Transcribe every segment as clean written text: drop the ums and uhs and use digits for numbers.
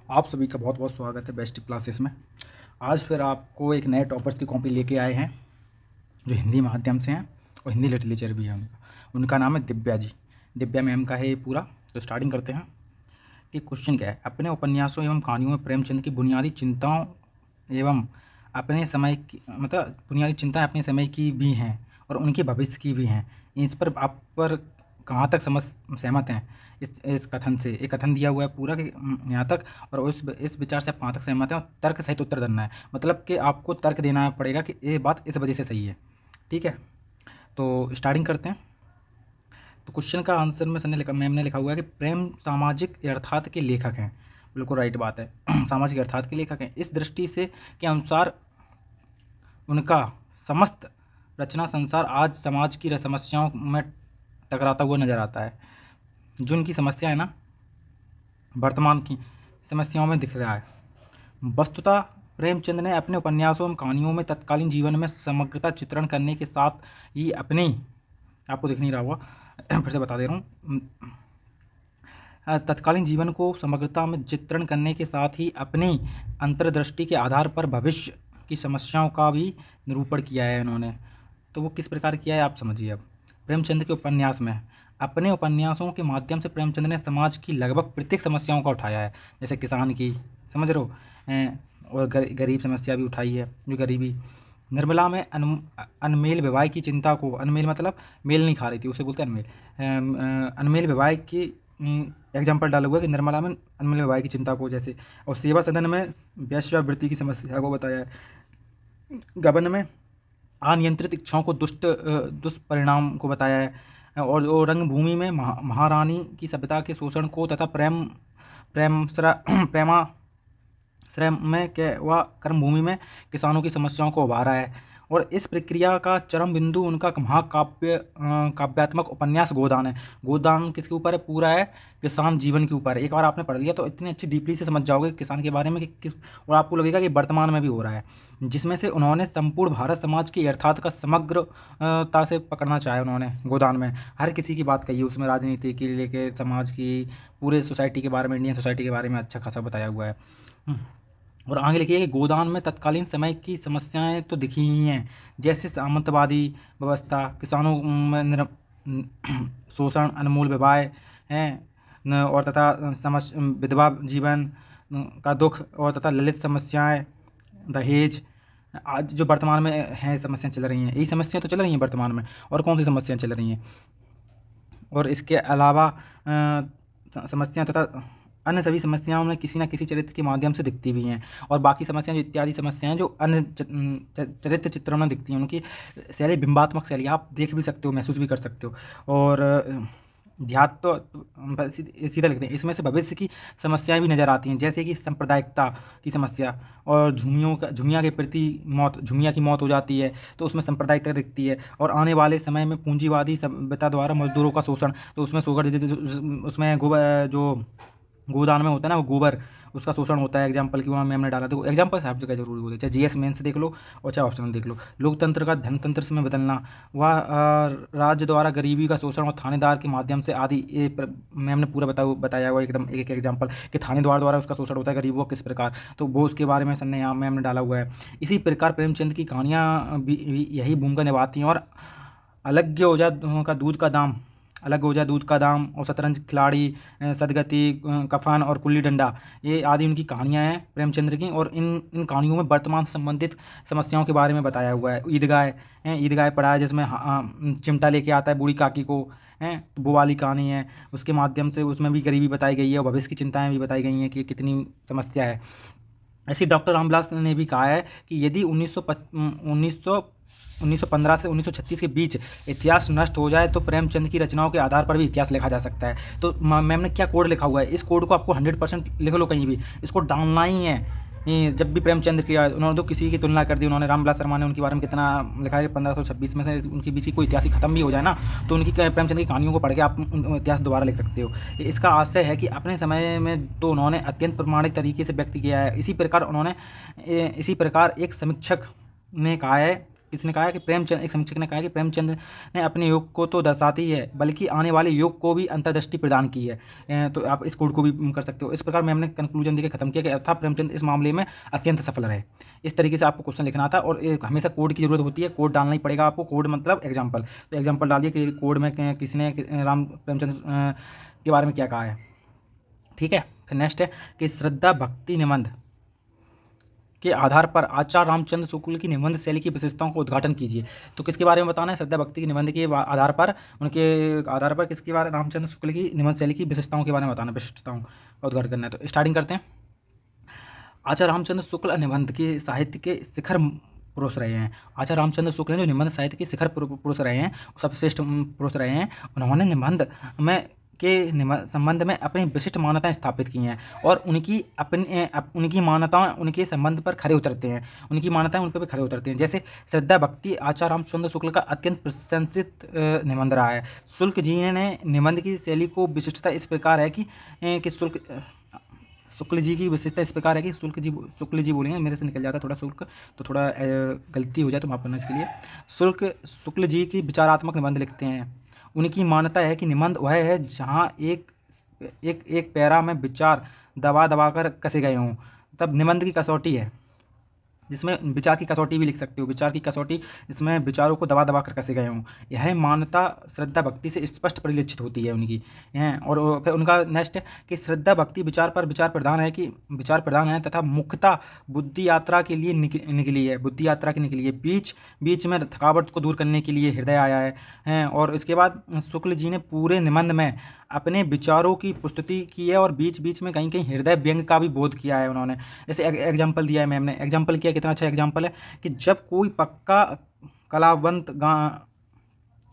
आप सभी का बहुत बहुत स्वागत है बेस्ट क्लासेस में। आज फिर आपको एक नए टॉपर्स की कॉपी लेके आए हैं जो हिंदी माध्यम से हैं और हिंदी लिटरेचर भी है उनका नाम है दिव्या जी। दिव्या मैम का है ये पूरा। तो स्टार्टिंग करते हैं कि क्वेश्चन क्या है। अपने उपन्यासों एवं कहानियों में प्रेमचंद की बुनियादी चिंताओं एवं अपने समय की बुनियादी चिंताएं अपने समय की भी हैं और उनके भविष्य की भी हैं। इस पर आप पर कहाँ तक सहमत हैं इस कथन से। एक कथन दिया हुआ है पूरा कि यहाँ तक, और इस विचार से आप कहाँ तक सहमत हैं और तर्क सहित उत्तर देना है। मतलब कि आपको तर्क देना पड़ेगा कि ये बात इस वजह से सही है। ठीक है, तो स्टार्टिंग करते हैं। तो क्वेश्चन का आंसर में मैम ने लिखा हुआ है कि प्रेम सामाजिक यथार्थ के लेखक हैं। बिल्कुल राइट बात है। सामाजिक यथार्थ के लेखक हैं। इस दृष्टि से के अनुसार उनका समस्त रचना संसार आज समाज की समस्याओं में टकराता हुआ नजर आता है। जो उनकी समस्या है ना, वर्तमान की समस्याओं में दिख रहा है। वस्तुतः प्रेमचंद ने अपने उपन्यासों एवं कहानियों में तत्कालीन जीवन में समग्रता चित्रण करने के साथ ही अपनी, आपको दिख नहीं रहा हुआ फिर से बता दे रहा हूँ, तत्कालीन जीवन को समग्रता में चित्रण करने के साथ ही अपनी अंतर्दृष्टि के आधार पर भविष्य की समस्याओं का भी निरूपण किया है इन्होंने। तो वो किस प्रकार किया है आप समझिए। अब प्रेमचंद के उपन्यास में अपने उपन्यासों के माध्यम से प्रेमचंद ने समाज की लगभग प्रत्येक समस्याओं का उठाया है। जैसे किसान की, समझ रहे हो, और गरीब समस्या भी उठाई है, जो गरीबी। निर्मला में अनमेल विवाह की चिंता को, अनमेल मतलब मेल नहीं खा रही थी, उसे बोलते हैं अनमेल। अनमेल विवाह की एग्जाम्पल डाला हुआ है कि निर्मला में अनमेल विवाह की चिंता को जैसे। और सेवा सदन में वेश्यावृत्ति की समस्या को बताया है। गबन में अनियंत्रित इच्छाओं को दुष्परिणाम को बताया है। और रंगभूमि में महारानी की सभ्यता के शोषण को तथा प्रेमाश्रय में व कर्मभूमि में किसानों की समस्याओं को उभारा है। और इस प्रक्रिया का चरम बिंदु उनका काव्यात्मक उपन्यास गोदान है। गोदान किसके ऊपर है? पूरा है किसान जीवन के ऊपर है। एक बार आपने पढ़ लिया तो इतनी अच्छी डीपली से समझ जाओगे किसान के बारे में कि किस, और आपको लगेगा कि वर्तमान में भी हो रहा है। जिसमें से उन्होंने संपूर्ण भारत समाज की अर्थात का समग्रता से पकड़ना चाहा उन्होंने गोदान में। हर किसी की बात कही है उसमें, राजनीति की लेके समाज की, पूरे सोसाइटी के बारे में, इंडियन सोसाइटी के बारे में अच्छा खासा बताया हुआ है। और आगे लिखिए कि गोदान में तत्कालीन समय की समस्याएं तो दिखी ही हैं, जैसे सामंतवादी व्यवस्था, किसानों में शोषण, अनमोल विवाह हैं, और तथा विधवा जीवन का दुख, और तथा ललित समस्याएं, दहेज। आज जो वर्तमान में हैं समस्याएं चल रही हैं, यही समस्याएं तो चल रही हैं वर्तमान में। और कौन सी समस्याएं चल रही हैं? और इसके अलावा समस्याएं तथा अन्य सभी समस्याओं में किसी न किसी चरित्र के माध्यम से दिखती भी हैं। और बाकी समस्याएं, जो इत्यादि समस्याएं जो अन्य चरित्र चित्रों में दिखती हैं, उनकी शैली बिंबात्मक शैली, आप देख भी सकते हो, महसूस भी कर सकते हो। और ध्यात्म तो सीधा लिखते हैं। इसमें से भविष्य की समस्याएं भी नजर आती हैं, जैसे कि सांप्रदायिकता की समस्या, और झुमिया के प्रति मौत, झुमिया की मौत हो जाती है तो उसमें सांप्रदायिकता दिखती है। और आने वाले समय में पूंजीवादी सभ्यता द्वारा मजदूरों का शोषण, तो उसमें उसमें जो गोदान में होता है ना, वो गोबर, उसका शोषण होता है। एग्जाम्पल की वहाँ मैम ने डाला, तो एग्जाम्पल हर जगह जरूरी होते हैं, चाहे जीएस मेंस देख लो और चाहे ऑप्शनल देख लो। लोकतंत्र का धनतंत्र में बदलना, वह राज्य द्वारा गरीबी का शोषण और थानेदार के माध्यम से आदि, ये मैम ने पूरा बताया हुआ एकदम एक एग्जाम्पल कि थानेदार द्वारा उसका शोषण होता है गरीबों किस प्रकार, तो वो उसके बारे में सर ने यहाँ मैम ने डाला हुआ है। इसी प्रकार प्रेमचंद की कहानियाँ भी यही भूमिका निभाती हैं। और अलग हो जा का दूध का दाम, अलग हो जाए दूध का दाम, और शतरंज खिलाड़ी, सदगति, कफन और कुल्ली डंडा, ये आदि उनकी कहानियाँ हैं प्रेमचंद्र की। और इन कहानियों में वर्तमान से संबंधित समस्याओं के बारे में बताया हुआ है। ईदगाह पढ़ा है, जिसमें चिमटा लेके आता है बूढ़ी काकी को, हैं, वो वाली कहानी है। उसके माध्यम से उसमें भी गरीबी बताई गई है और भविष्य की चिंताएं भी बताई गई हैं कि कितनी समस्या है। ऐसी डॉक्टर रामविलास ने भी कहा है कि यदि 1915 से 1936 के बीच इतिहास नष्ट हो जाए तो प्रेमचंद की रचनाओं के आधार पर भी इतिहास लिखा जा सकता है। तो मैम ने क्या कोड लिखा हुआ है, इस कोड को आपको 100% लिख लो कहीं भी, इसको डालना ही है। जब भी प्रेमचंद की, उन्होंने तो किसी की तुलना कर दी, उन्होंने रामविलास शर्मा ने उनके बारे में कितना लिखा है कि 1526 में से उनके बीच की कोई इतिहास ही खत्म भी हो जाए ना, तो उनकी प्रेमचंद की कहानियों को पढ़ के आप इतिहास दोबारा लिख सकते हो। इसका आशय है कि अपने समय में तो उन्होंने अत्यंत प्रमाणिक तरीके से व्यक्त किया है। इसी प्रकार एक समीक्षक ने कहा है किसने कहा है कि प्रेमचंद, एक समीक्षक ने कहा है कि प्रेमचंद ने अपने युग को तो दर्शाती ही है बल्कि आने वाले युग को भी अंतर्दृष्टि प्रदान की है। तो आप इस कोड को भी कर सकते हो। इस प्रकार में हमने कंक्लूजन देकर खत्म किया कि अथा प्रेमचंद इस मामले में अत्यंत सफल रहे। इस तरीके से आपको क्वेश्चन लिखना था और हमेशा कोड की जरूरत होती है, कोड डालना ही पड़ेगा आपको। कोड मतलब एग्जाम्पल, तो एग्जाम्पल डालिए कि कोड में किसने राम प्रेमचंद के बारे में क्या कहा है। ठीक है, फिर नेक्स्ट है कि श्रद्धा भक्ति निबंध के आधार पर आचार्य रामचंद्र शुक्ल की निबंध शैली की विशेषताओं को उद्घाटन कीजिए। तो किसके बारे में बताना है? श्रद्धा भक्ति के निबंध के आधार पर, उनके आधार पर किसके बारे, रामचंद्र शुक्ल की निबंध शैली की विशेषताओं के बारे में बताना, विशिष्टताओं का उद्घाटन करना है। तो स्टार्टिंग करते हैं। आचार्य रामचंद्र शुक्ल निबंध के साहित्य के शिखर पुरुष रहे हैं। आचार्य रामचंद्र शुक्ल ने जो निबंध साहित्य के शिखर पुरुष रहे हैं, सर्वश्रेष्ठ पुरुष रहे हैं, उन्होंने निबंध में के संबंध में अपनी विशिष्ट मान्यताएं स्थापित की हैं और उनकी मान्यताएं उनके संबंध पर खरे उतरते हैं, उनकी मान्यताएं उन पर भी खरे उतरते हैं। जैसे श्रद्धा भक्ति आचार्य रामचंद्र शुक्ल का अत्यंत प्रशंसित निबंध रहा है। शुक्ल जी ने निबंध की शैली को विशिष्टता इस प्रकार है कि शुक्ल जी की विशेषता इस प्रकार है कि शुक्ल जी बोलेंगे, मेरे से निकल जाता है थोड़ा शुल्क, तो थोड़ा गलती हो जाए तो माफ करना इसके लिए। शुक्ल जी की विचारात्मक निबंध लिखते हैं। उनकी मान्यता है कि निबंध वह है जहाँ एक पैरा में विचार दबा कर कसे गए हों, तब निबंध की कसौटी है, जिसमें विचार की कसौटी भी लिख सकते हो, विचार की कसौटी जिसमें विचारों को दबा कर कसे गए हों। यह मान्यता श्रद्धा भक्ति से स्पष्ट परिलक्षित होती है उनकी। और फिर उनका नेक्स्ट है कि श्रद्धा भक्ति विचार प्रधान है तथा मुख्यतः बुद्धि यात्रा के लिए निकली है। बीच में थकावट को दूर करने के लिए हृदय आया है। और इसके बाद शुक्ल जी ने पूरे निबंध में अपने विचारों की प्रस्तुति की है और बीच बीच में कहीं कहीं हृदय व्यंग का भी बोध किया है उन्होंने। जैसे एग्जाम्पल दिया है मैम ने, एग्जाम्पल किया, कितना अच्छा एग्जाम्पल है कि जब कोई पक्का कलावंत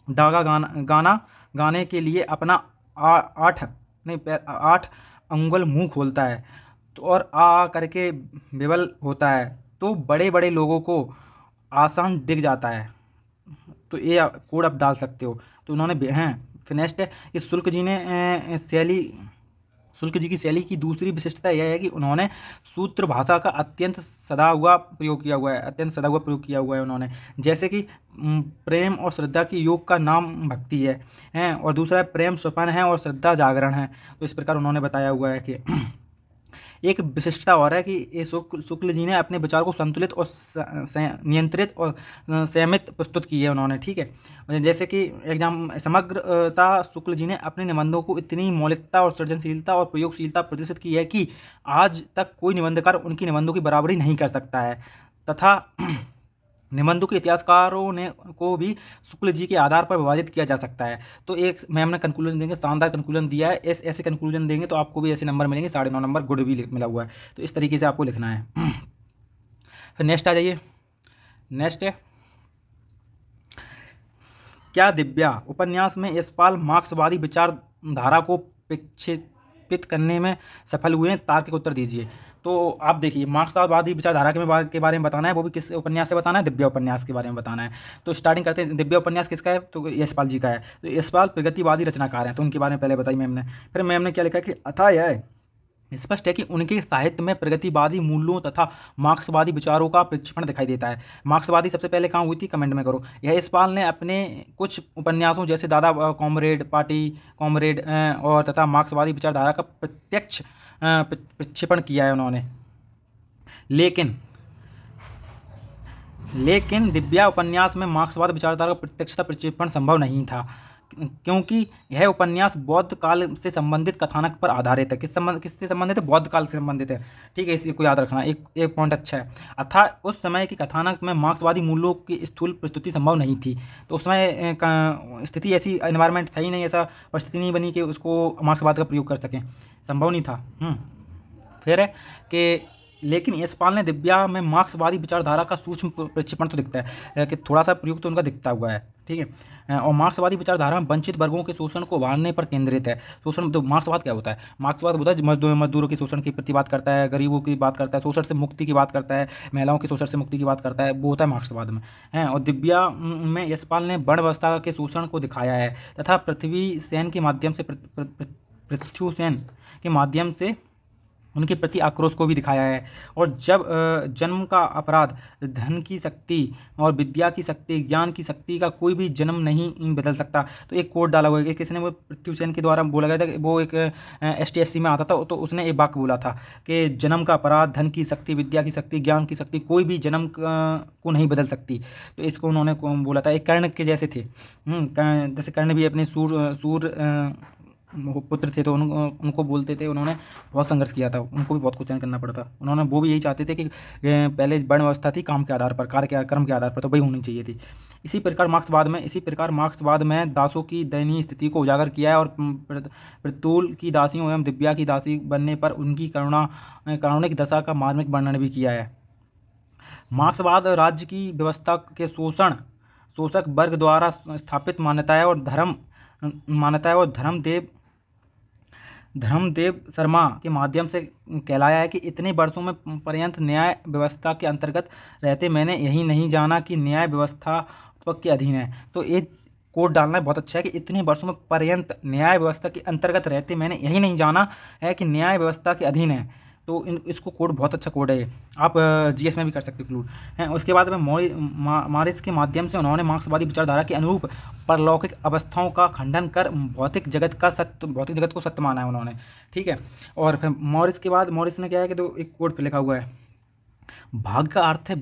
डागा गाना गाने के लिए अपना 8 अंगुल मुंह खोलता है तो और आ करके विवल होता है तो बड़े बड़े लोगों को आसान दिख जाता है। तो ये कोड आप डाल सकते हो। तो उन्होंने फिर नेक्स्ट है कि शुक्ल जी की शैली की दूसरी विशिष्टता यह है कि उन्होंने सूत्र भाषा का अत्यंत सदा हुआ प्रयोग किया हुआ है उन्होंने। जैसे कि प्रेम और श्रद्धा की योग का नाम भक्ति है और दूसरा प्रेम स्वपन है और श्रद्धा जागरण है। तो इस प्रकार उन्होंने बताया हुआ है कि एक विशिष्टता और है कि ये शुक्ल जी ने अपने विचार को संतुलित और नियंत्रित और संयमित प्रस्तुत की है उन्होंने। ठीक है, जैसे कि समग्रता शुक्ल जी ने अपने निबंधों को इतनी मौलिकता और सृजनशीलता और प्रयोगशीलता प्रदर्शित की है कि आज तक कोई निबंधकार उनकी निबंधों की बराबरी नहीं कर सकता है तथा निबंधों के इतिहासकारों को भी शुक्ल जी के आधार पर विभाजित किया जा सकता है। तो एक मैम ने कंक्लूजन देंगे, शानदार कंक्लूजन दिया है। ऐसे कंक्लूजन देंगे तो आपको भी ऐसे नंबर मिलेंगे, 9.5 नंबर गुड भी मिला हुआ है। तो इस तरीके से आपको लिखना है। फिर नेक्स्ट आ जाइए। नेक्स्ट है क्या दिव्या उपन्यास में यशपाल मार्क्सवादी विचारधारा को प्रक्षेपित करने में सफल हुए हैं? तार्किक उत्तर दीजिए। तो आप देखिए, मार्क्सवादी विचारधारा के बारे में बताना है, वो भी किस उपन्यास से बताना है? दिव्या उपन्यास के बारे में बताना है। तो स्टार्टिंग करते हैं। दिव्या उपन्यास किसका है? तो यशपाल जी का है। तो यशपाल प्रगतिवादी रचनाकार हैं, तो उनके बारे में पहले बताई मैम ने। फिर मैम ने क्या लिखा कि अतः यह स्पष्ट है कि उनके साहित्य में प्रगतिवादी मूल्यों तथा मार्क्सवादी विचारों का प्रक्षेपण दिखाई देता है। मार्क्सवादी सबसे पहले कहाँ हुई थी? कमेंट में करो। यह यशपाल ने अपने कुछ उपन्यासों जैसे दादा कॉमरेड, पार्टी कॉमरेड और तथा मार्क्सवादी विचारधारा का प्रत्यक्ष प्रक्षेपण किया है उन्होंने। लेकिन दिव्या उपन्यास में मार्क्सवाद विचारधारा का प्रत्यक्षता प्रक्षेपण संभव नहीं था क्योंकि यह उपन्यास बौद्ध काल से संबंधित कथानक पर आधारित है। किससे संबंधित है? बौद्ध काल से संबंधित है। ठीक है, इसको याद रखना। एक पॉइंट अच्छा है। अर्थात उस समय की कथानक में मार्क्सवादी मूल्यों की स्थूल प्रस्तुति संभव नहीं थी। तो उस समय स्थिति ऐसी, एनवायरनमेंट सही नहीं, ऐसा परिस्थिति नहीं बनी कि उसको मार्क्सवाद का प्रयोग कर सकें, संभव नहीं था। फिर है कि लेकिन यशपाल ने दिव्या में मार्क्सवादी विचारधारा का सूक्ष्म प्रक्षेपण तो दिखता है कि थोड़ा सा प्रयोग तो उनका दिखता हुआ है। ठीक है, और मार्क्सवादी विचारधारा में वंचित वर्गों के शोषण को उभारने पर केंद्रित है। शोषण तो मार्क्सवाद क्या होता है? मार्क्सवाद होता है मजदूरों के शोषण की प्रतिबाद करता है, गरीबों की बात करता है, शोषण से मुक्ति की बात करता है, महिलाओं के शोषण से मुक्ति की बात करता है, वो होता है मार्क्सवाद में है। और दिव्या में यशपाल ने वर्ण व्यवस्था के शोषण को दिखाया है तथा पृथ्वी सेन के माध्यम से उनके प्रति आक्रोश को भी दिखाया है। और जब जन्म का अपराध धन की शक्ति और विद्या की शक्ति, ज्ञान की शक्ति का कोई भी जन्म नहीं बदल सकता। तो एक कोट डाला हुआ है, किसी ने वो पृथ्वीसेन के द्वारा बोला गया था कि वो एक ST/SC में आता था, तो उसने एक वाक्य बोला था कि जन्म का अपराध, धन की शक्ति, विद्या की शक्ति, ज्ञान की शक्ति कोई भी जन्म को नहीं बदल सकती। तो इसको उन्होंने बोला था। एक कर्ण के जैसे थे, जैसे कर्ण भी अपने सूर पुत्र थे, तो उनको बोलते थे, उन्होंने बहुत संघर्ष किया था, उनको भी बहुत कुछ सहन करना पड़ा था। वो भी यही चाहते थे कि पहले वर्ण व्यवस्था थी काम के आधार पर, कर्म के आधार पर, तो वही होनी चाहिए थी। इसी प्रकार मार्क्सवाद में दासों की दयनीय स्थिति को उजागर किया है और प्रतुल की दासियों एवं दिव्या की दासी बनने पर उनकी कारुणिक दशा का मार्मिक वर्णन भी किया है। मार्क्सवाद राज्य की व्यवस्था के शोषक वर्ग द्वारा स्थापित मान्यताएं और धर्मदेव शर्मा के माध्यम से कहलाया है कि इतने वर्षों में पर्यंत न्याय व्यवस्था के अंतर्गत रहते मैंने यही नहीं जाना कि न्याय व्यवस्था के अधीन है। तो एक कोड डालना बहुत अच्छा है कि इतने वर्षों में पर्यंत न्याय व्यवस्था के अंतर्गत रहते मैंने यही नहीं जाना है कि न्याय व्यवस्था के अधीन है। तो इसको कोड बहुत अच्छा कोड है, आप GS में भी कर सकते हो इंक्लूड हैं। उसके बाद में मॉरिस के माध्यम से उन्होंने मार्क्सवादी विचारधारा के अनुरूप परलौकिक अवस्थाओं का खंडन कर भौतिक जगत को सत्य माना है उन्होंने, ठीक है। और फिर मॉरिस के बाद मॉरिस ने क्या है कि तो एक कोड पे लिखा हुआ है, भाग्य का अर्थ है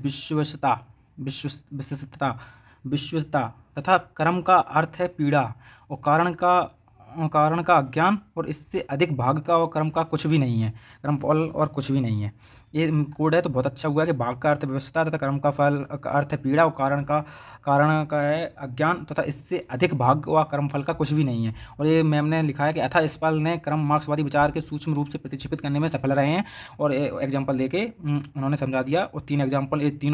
विश्वसता तथा कर्म का अर्थ है पीड़ा और कारण का अज्ञान, और इससे अधिक भाग्य का और कर्म का कुछ भी नहीं है, कर्म फल और कुछ भी नहीं है। ये कोड है तो बहुत अच्छा हुआ कि भाग्य का अर्थ व्यवस्था तथा कर्म का फल का अर्थ है पीड़ा और कारण का है अज्ञान तथा इससे अधिक भाग्य व कर्म फल का कुछ भी नहीं है। और ये मैम ने लिखा है कि अथा यशपाल ने क्रम मार्क्सवादी विचार के सूक्ष्म रूप से प्रतिक्षेपित करने में सफल रहे हैं। और एग्जाम्पल देके उन्होंने समझा दिया। और तीनों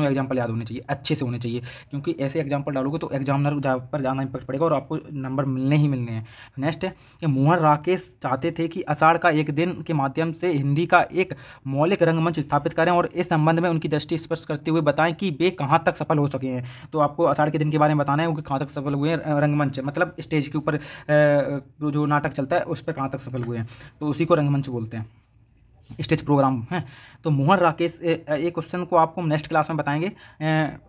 एग्जाम्पल याद होने चाहिए, अच्छे से होने चाहिए, क्योंकि ऐसे एग्जाम्पल डालोगे तो एग्जामिनर पर जाना इम्पैक्ट पड़ेगा और आपको नंबर मिलने ही मिलने हैं। नेक्स्ट है कि मोहन राकेश चाहते थे कि आषाढ़ का एक दिन के माध्यम से हिंदी का एक मौलिक रंगमंच स्थापित करें और इस संबंध में उनकी दृष्टि स्पष्ट करते हुए बताएं कि वे कहाँ तक सफल हो सके हैं। तो आपको आषाढ़ के दिन के बारे में बताना है कि कहाँ तक सफल हुए हैं। रंगमंच मतलब स्टेज के ऊपर जो नाटक चलता है उस पर कहाँ तक सफल हुए हैं, तो उसी को रंगमंच बोलते हैं, स्टेज प्रोग्राम है। तो मोहन राकेश एक क्वेश्चन को आपको नेक्स्ट क्लास में बताएंगे।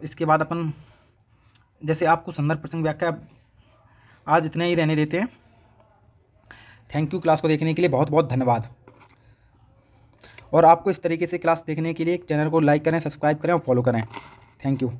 इसके बाद अपन जैसे आपको संदर्भ प्रसंग व्याख्या आज इतने ही रहने देते हैं। थैंक यू क्लास को देखने के लिए, बहुत बहुत धन्यवाद। और आपको इस तरीके से क्लास देखने के लिए चैनल को लाइक करें, सब्सक्राइब करें और फॉलो करें। Thank you.